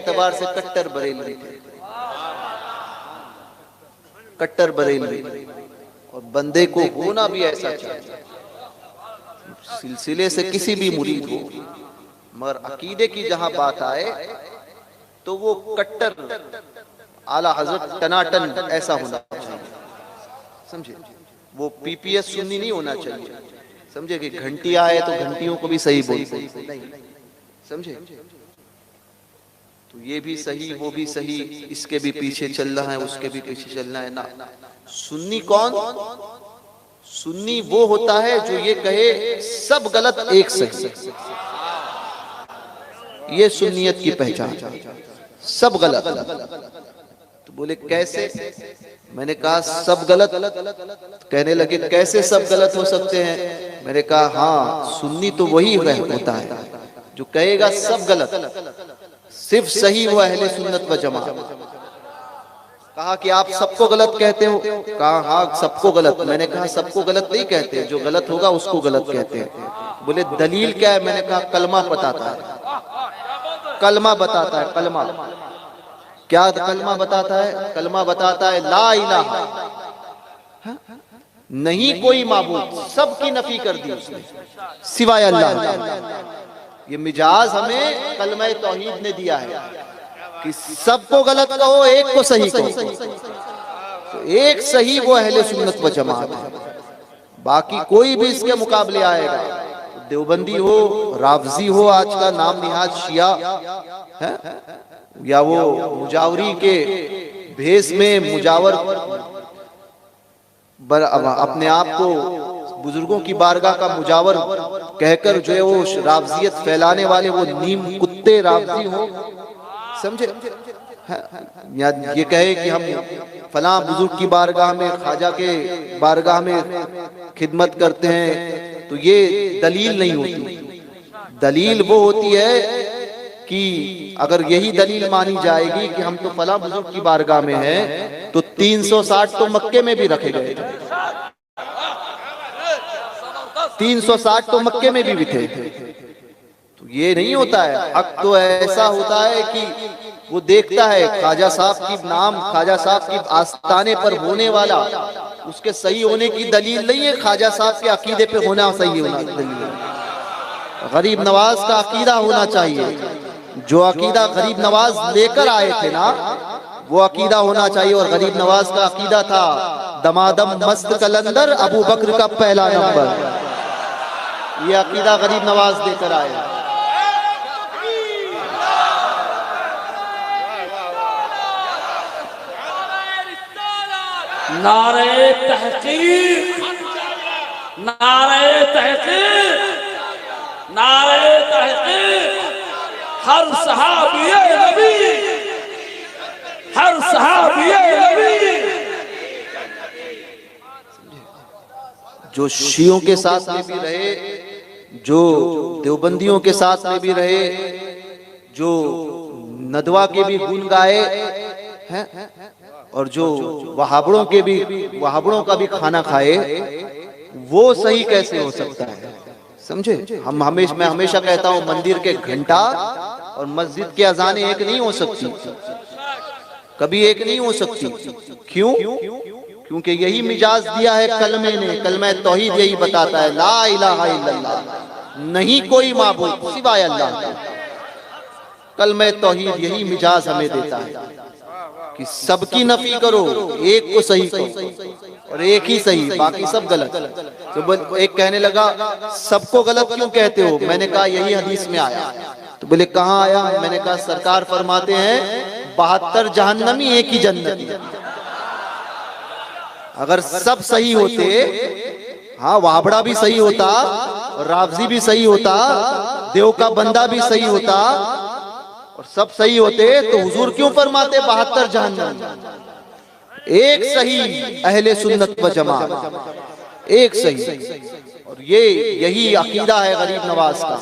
اعتبار سے کٹر بریلوی تھے، کٹر بریلوی، اور بندے کو ہونا بھی ایسا چاہیے، سلسلے سے کسی بھی مرید ہو، مگر عقیدے کی جہاں بات آئے تو وہ کٹر اعلیٰ حضرت ٹناٹن ایسا ہونا چاہیے، سمجھے؟ وہ پی پی ایس سنی نہیں ہونا چاہیے، سمجھے؟ کہ گھنٹی آئے تو گھنٹیوں کو بھی صحیح بولتے نہیں، سمجھے؟ تو یہ بھی صحیح وہ بھی صحیح، اس کے بھی پیچھے چل رہا ہے اس کے بھی پیچھے چلنا ہے، نہ سنی کون؟ سنی وہ ہوتا ہے جو یہ کہے سب غلط ایک صحیح، یہ سنیت کی پہچان، سب غلط۔ تو بولے کیسے؟ میں نے کہا سب غلط، کہنے لگے کیسے سب غلط ہو سکتے ہیں؟ میں نے کہا ہاں، سنی تو وہی ہوتا ہے جو کہے گا سب غلط، صرف صحیح وہ اہل سنت و جماعت۔ کہا کہ آپ سب کو غلط کہتے ہو؟ کہا ہاں سب کو غلط۔ میں نے کہا سب کو غلط نہیں کہتے، جو غلط ہوگا اس کو غلط کہتے ہیں۔ بولے دلیل کیا ہے؟ میں نے کہا کلمہ بتاتا ہے، کلمہ بتاتا ہے، کلمہ کیا کلمہ بتاتا ہے؟ کلمہ بتاتا ہے لا الہ، نہیں کوئی معبود، سب کی نفی کر دی اس نے سوائے اللہ۔ یہ مجاز ہمیں کلمہ توحید نے دیا ہے کہ سب کو غلط کہو، ایک کو صحیح کہو۔ تو ایک صحیح وہ اہل سنت و جماعت ہے، باقی کوئی بھی اس کے مقابلے آئے گا، دیوبندی ہو، رافضی ہو، آج کا نام نہاد شیعہ ہے، یا وہ مجاوری کے بھیس میں مجاور اپنے آپ کو بزرگوں کی بارگاہ کا مجاور کہہ کر جو ہے وہ رافضیت پھیلانے والے وہ نیم کتے رافضی ہو، سمجھے؟ یا یہ کہے کہ ہم فلاں بزرگ کی بارگاہ میں، خواجہ کے بارگاہ میں خدمت کرتے ہیں، تو یہ دلیل نہیں ہوتی۔ دلیل وہ ہوتی ہے کہ اگر یہی دلیل مانی جائے گی کہ ہم تو فلاں بزرگ کی بارگاہ میں ہیں، تو 360 تو مکے میں بھی رکھے گئے تھے، 360 تو مکے میں بھی تھے۔ تو یہ نہیں ہوتا ہے، حق تو ایسا ہوتا ہے کہ وہ دیکھتا ہے خواجہ صاحب کی نام، خواجہ صاحب کی آستانے پر ہونے والا، اس کے صحیح ہونے کی دلیل نہیں ہے خواجہ صاحب کے عقیدے پہ ہونا صحیح ہونا دلیل ہے۔ غریب نواز کا عقیدہ ہونا چاہیے، جو عقیدہ غریب نواز لے کر آئے تھے نا وہ عقیدہ ہونا چاہیے، اور غریب نواز کا عقیدہ تھا دمادم مست قلندر ابو بکر کا پہلا نمبر، یہ عقیدہ غریب نواز لے کر آئے۔ نعرہ تحقیق، نعرہ تحقیق، نعرہ تحقیق، ہر صحابی نبی، ہر صحابی نبی۔ جو شیعوں کے ساتھ میں بھی رہے، جو دیوبندیوں کے ساتھ میں بھی رہے، جو ندوہ کے بھی گن گائے ہیں، اور جو وہابڑوں کا بھی کھانا کھائے، وہ صحیح کیسے ہو سکتا ہے؟ سمجھے؟ میں ہمیشہ کہتا ہوں مندر کے گھنٹا اور مسجد کی اذانیں ایک نہیں ہو سکتی، کبھی ایک نہیں ہو سکتی۔ کیوں؟ کیونکہ یہی مجاز دیا ہے کلمے نے، کلمہ توحید یہی بتاتا ہے لا الہ الا اللہ، نہیں کوئی معبود سوائے اللہ کے۔ کلمہ توحید یہی مجاز ہمیں دیتا ہے کہ سب کی نفی کرو، ایک کو صحیح کرو، اور ایک ہی صحیح، باقی سب غلط۔ تو ایک کہنے لگا سب کو غلط کیوں کہتے ہو؟ میں نے کہا یہی حدیث میں آیا۔ تو بولے کہاں آیا؟ میں نے کہا سرکار فرماتے ہیں 72 جہنمی ایک ہی جنتی۔ اگر سب صحیح ہوتے، ہاں وابڑا بھی صحیح ہوتا، رافضی بھی صحیح ہوتا، دیو کا بندہ بھی صحیح ہوتا، اور سب صحیح ہوتے، تو حضور کیوں فرماتے 72 جہنم؟ ایک صحیح اہل سنت و جماعت، ایک صحیح۔ اور یہی عقیدہ ہے غریب نواز کا۔